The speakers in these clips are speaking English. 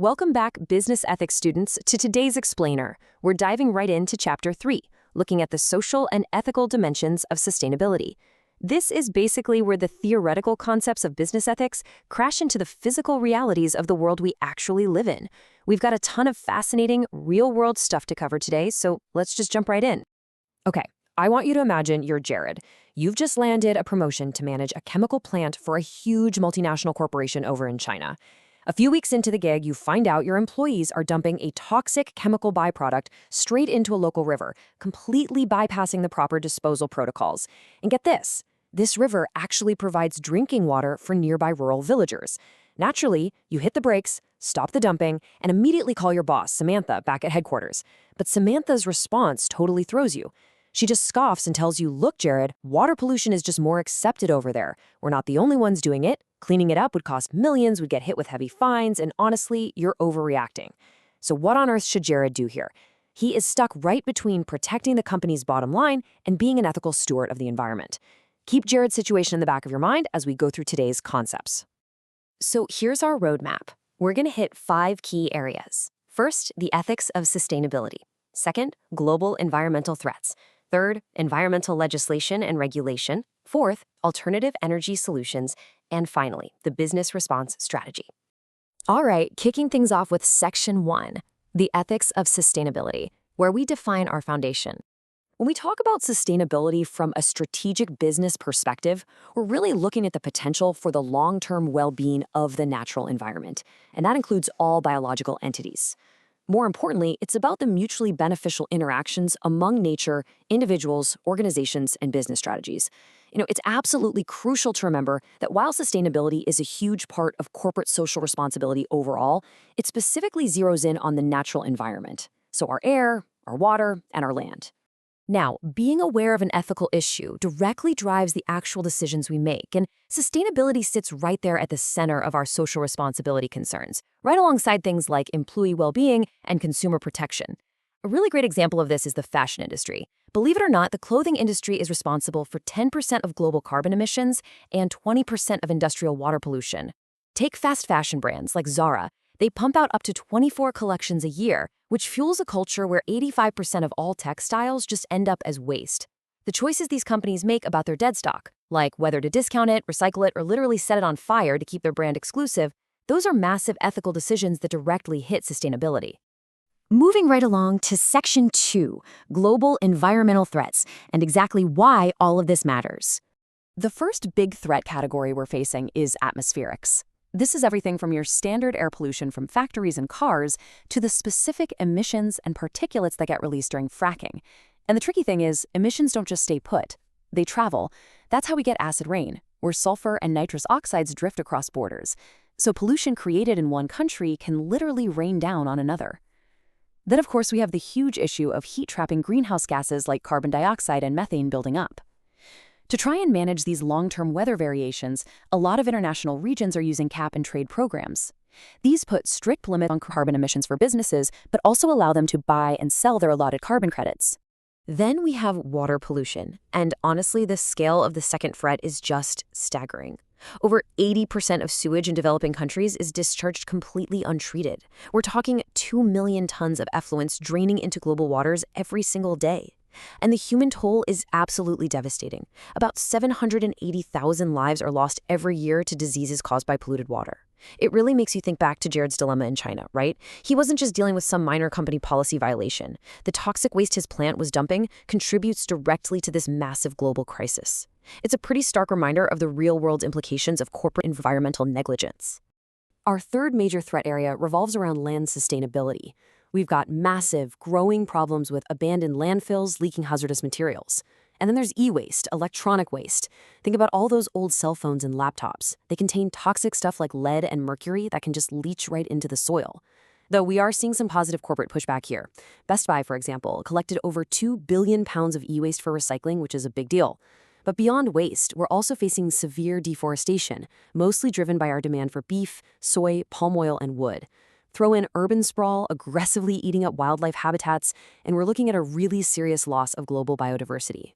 Welcome back, business ethics students, to today's Explainer. We're diving right into Chapter 3, looking at the social and ethical dimensions of sustainability. This is basically where the theoretical concepts of business ethics crash into the physical realities of the world we actually live in. We've got a ton of fascinating, real-world stuff to cover today, so let's just jump right in. Okay, I want you to imagine you're Jared. You've just landed a promotion to manage a chemical plant for a huge multinational corporation over in China. A few weeks into the gig, you find out your employees are dumping a toxic chemical byproduct straight into a local river, completely bypassing the proper disposal protocols. And get this river actually provides drinking water for nearby rural villagers. Naturally, you hit the brakes, stop the dumping, and immediately call your boss, Samantha, back at headquarters. But Samantha's response totally throws you. She just scoffs and tells you, look, Jared, water pollution is just more accepted over there. We're not the only ones doing it. Cleaning it up would cost millions, would get hit with heavy fines, and honestly, you're overreacting. So what on earth should Jared do here? He is stuck right between protecting the company's bottom line and being an ethical steward of the environment. Keep Jared's situation in the back of your mind as we go through today's concepts. So here's our roadmap. We're going to hit 5 key areas. First, the ethics of sustainability. Second, global environmental threats. Third, environmental legislation and regulation. Fourth, alternative energy solutions. And finally, the business response strategy. All right, kicking things off with Section 1, the ethics of sustainability, where we define our foundation. When we talk about sustainability from a strategic business perspective, we're really looking at the potential for the long-term well-being of the natural environment, and that includes all biological entities. More importantly, it's about the mutually beneficial interactions among nature, individuals, organizations, and business strategies. It's absolutely crucial to remember that while sustainability is a huge part of corporate social responsibility overall, it specifically zeroes in on the natural environment, so our air, our water, and our land. Now, being aware of an ethical issue directly drives the actual decisions we make, and sustainability sits right there at the center of our social responsibility concerns, right alongside things like employee well-being and consumer protection. A really great example of this is the fashion industry. Believe it or not, the clothing industry is responsible for 10% of global carbon emissions and 20% of industrial water pollution. Take fast fashion brands like Zara. They pump out up to 24 collections a year, which fuels a culture where 85% of all textiles just end up as waste. The choices these companies make about their dead stock, like whether to discount it, recycle it, or literally set it on fire to keep their brand exclusive, those are massive ethical decisions that directly hit sustainability. Moving right along to Section 2, global environmental threats, and exactly why all of this matters. The first big threat category we're facing is atmospherics. This is everything from your standard air pollution from factories and cars to the specific emissions and particulates that get released during fracking. And the tricky thing is, emissions don't just stay put. They travel. That's how we get acid rain, where sulfur and nitrous oxides drift across borders. So pollution created in one country can literally rain down on another. Then, of course, we have the huge issue of heat-trapping greenhouse gases like carbon dioxide and methane building up. To try and manage these long-term weather variations, a lot of international regions are using cap-and-trade programs. These put strict limits on carbon emissions for businesses, but also allow them to buy and sell their allotted carbon credits. Then we have water pollution, and honestly, the scale of the second threat is just staggering. Over 80% of sewage in developing countries is discharged completely untreated. We're talking 2 million tons of effluents draining into global waters every single day. And the human toll is absolutely devastating. About 780,000 lives are lost every year to diseases caused by polluted water. It really makes you think back to Jared's dilemma in China, right? He wasn't just dealing with some minor company policy violation. The toxic waste his plant was dumping contributes directly to this massive global crisis. It's a pretty stark reminder of the real-world implications of corporate environmental negligence. Our third major threat area revolves around land sustainability. We've got massive, growing problems with abandoned landfills leaking hazardous materials. And then there's e-waste, electronic waste. Think about all those old cell phones and laptops. They contain toxic stuff like lead and mercury that can just leach right into the soil. Though we are seeing some positive corporate pushback here. Best Buy, for example, collected over 2 billion pounds of e-waste for recycling, which is a big deal. But beyond waste, we're also facing severe deforestation, mostly driven by our demand for beef, soy, palm oil, and wood. Throw in urban sprawl, aggressively eating up wildlife habitats, and we're looking at a really serious loss of global biodiversity.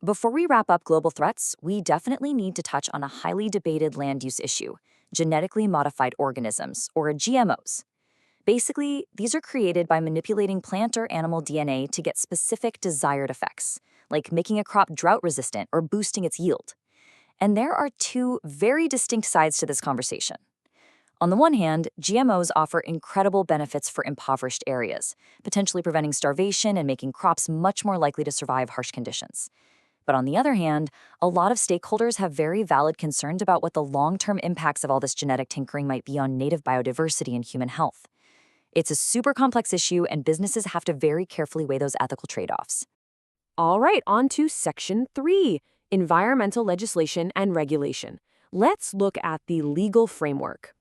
Before we wrap up global threats, we definitely need to touch on a highly debated land use issue, genetically modified organisms, or GMOs. Basically, these are created by manipulating plant or animal DNA to get specific desired effects, like making a crop drought-resistant or boosting its yield. And there are two very distinct sides to this conversation. On the one hand, GMOs offer incredible benefits for impoverished areas, potentially preventing starvation and making crops much more likely to survive harsh conditions. But on the other hand, a lot of stakeholders have very valid concerns about what the long-term impacts of all this genetic tinkering might be on native biodiversity and human health. It's a super complex issue, and businesses have to very carefully weigh those ethical trade-offs. All right, on to Section 3, Environmental Legislation and Regulation. Let's look at the legal framework.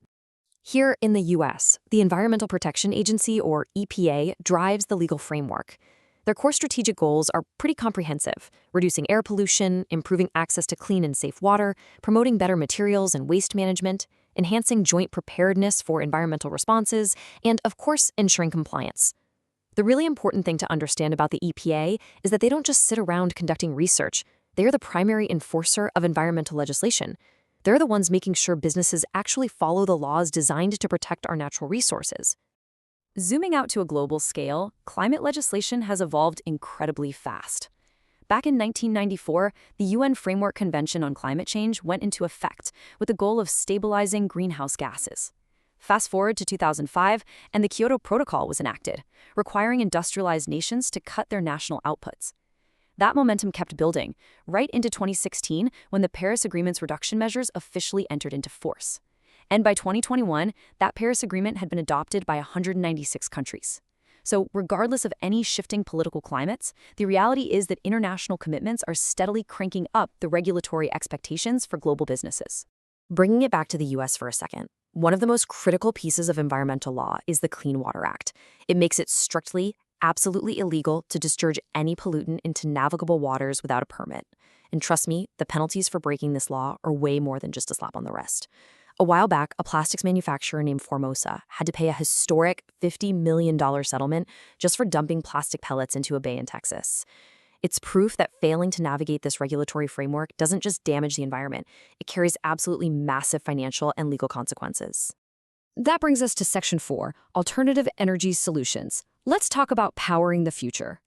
Here in the U.S., the Environmental Protection Agency, or EPA, drives the legal framework. Their core strategic goals are pretty comprehensive: reducing air pollution, improving access to clean and safe water, promoting better materials and waste management, enhancing joint preparedness for environmental responses, and, of course, ensuring compliance. The really important thing to understand about the EPA is that they don't just sit around conducting research. They are the primary enforcer of environmental legislation. They're the ones making sure businesses actually follow the laws designed to protect our natural resources. Zooming out to a global scale, climate legislation has evolved incredibly fast. Back in 1994, the UN Framework Convention on Climate Change went into effect with the goal of stabilizing greenhouse gases. Fast forward to 2005, and the Kyoto Protocol was enacted, requiring industrialized nations to cut their national outputs. That momentum kept building, right into 2016 when the Paris Agreement's reduction measures officially entered into force. And by 2021, that Paris Agreement had been adopted by 196 countries. So regardless of any shifting political climates, the reality is that international commitments are steadily cranking up the regulatory expectations for global businesses. Bringing it back to the U.S. for a second, one of the most critical pieces of environmental law is the Clean Water Act. It makes it strictly, absolutely illegal to discharge any pollutant into navigable waters without a permit. And trust me, the penalties for breaking this law are way more than just a slap on the wrist. A while back, a plastics manufacturer named Formosa had to pay a historic $50 million settlement just for dumping plastic pellets into a bay in Texas. It's proof that failing to navigate this regulatory framework doesn't just damage the environment, it carries absolutely massive financial and legal consequences. That brings us to Section 4, Alternative Energy Solutions. Let's talk about powering the future.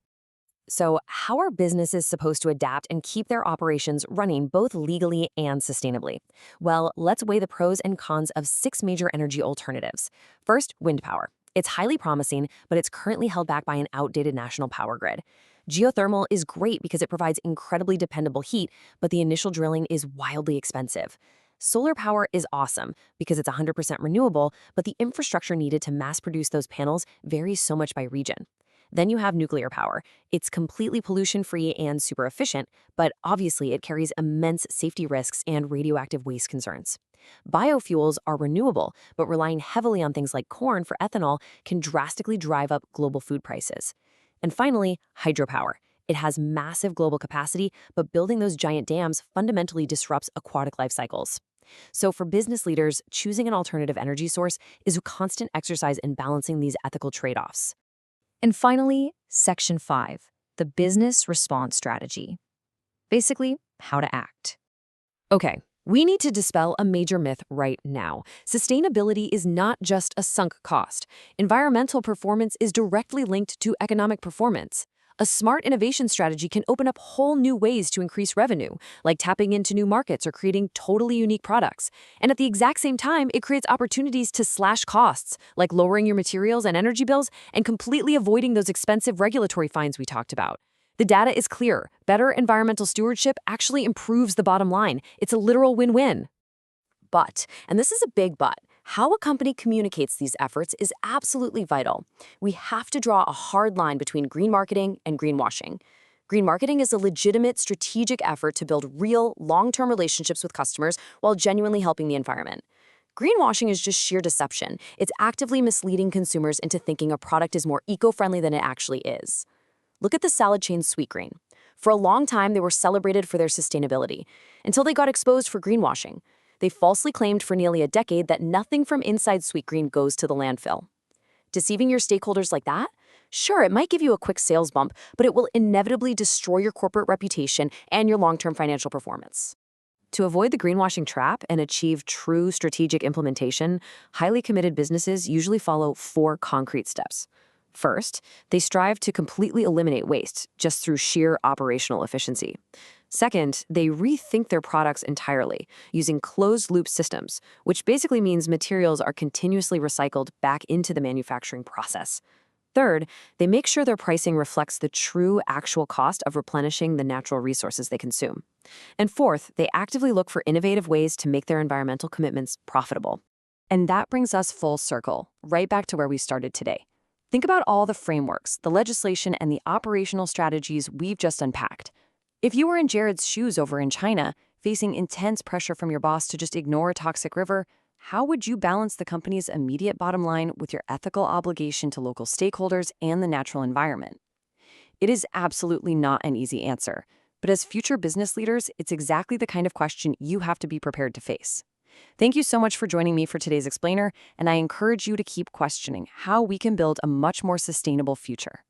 So, how are businesses supposed to adapt and keep their operations running both legally and sustainably? Well, let's weigh the pros and cons of 6 major energy alternatives. First, wind power. It's highly promising, but it's currently held back by an outdated national power grid. Geothermal is great because it provides incredibly dependable heat, but the initial drilling is wildly expensive. Solar power is awesome because it's 100% renewable, but the infrastructure needed to mass produce those panels varies so much by region. Then you have nuclear power. It's completely pollution-free and super efficient, but obviously it carries immense safety risks and radioactive waste concerns. Biofuels are renewable, but relying heavily on things like corn for ethanol can drastically drive up global food prices. And finally, hydropower. It has massive global capacity, but building those giant dams fundamentally disrupts aquatic life cycles. So for business leaders, choosing an alternative energy source is a constant exercise in balancing these ethical trade-offs. And finally, Section 5, the business response strategy. Basically, how to act. Okay, we need to dispel a major myth right now. Sustainability is not just a sunk cost. Environmental performance is directly linked to economic performance. A smart innovation strategy can open up whole new ways to increase revenue, like tapping into new markets or creating totally unique products. And at the exact same time, it creates opportunities to slash costs, like lowering your materials and energy bills and completely avoiding those expensive regulatory fines we talked about. The data is clear. Better environmental stewardship actually improves the bottom line. It's a literal win-win. But, and this is a big but, how a company communicates these efforts is absolutely vital. We have to draw a hard line between green marketing and greenwashing. Green marketing is a legitimate strategic effort to build real, long-term relationships with customers while genuinely helping the environment. Greenwashing is just sheer deception. It's actively misleading consumers into thinking a product is more eco-friendly than it actually is. Look at the salad chain Sweetgreen. For a long time, they were celebrated for their sustainability, until they got exposed for greenwashing. They falsely claimed for nearly a decade that nothing from inside Sweetgreen goes to the landfill. Deceiving your stakeholders like that? Sure, it might give you a quick sales bump, but it will inevitably destroy your corporate reputation and your long-term financial performance. To avoid the greenwashing trap and achieve true strategic implementation, highly committed businesses usually follow 4 concrete steps. First, they strive to completely eliminate waste just through sheer operational efficiency. Second, they rethink their products entirely, using closed-loop systems, which basically means materials are continuously recycled back into the manufacturing process. Third, they make sure their pricing reflects the true actual cost of replenishing the natural resources they consume. And fourth, they actively look for innovative ways to make their environmental commitments profitable. And that brings us full circle, right back to where we started today. Think about all the frameworks, the legislation, and the operational strategies we've just unpacked. If you were in Jared's shoes over in China, facing intense pressure from your boss to just ignore a toxic river, how would you balance the company's immediate bottom line with your ethical obligation to local stakeholders and the natural environment? It is absolutely not an easy answer, but as future business leaders, it's exactly the kind of question you have to be prepared to face. Thank you so much for joining me for today's Explainer, and I encourage you to keep questioning how we can build a much more sustainable future.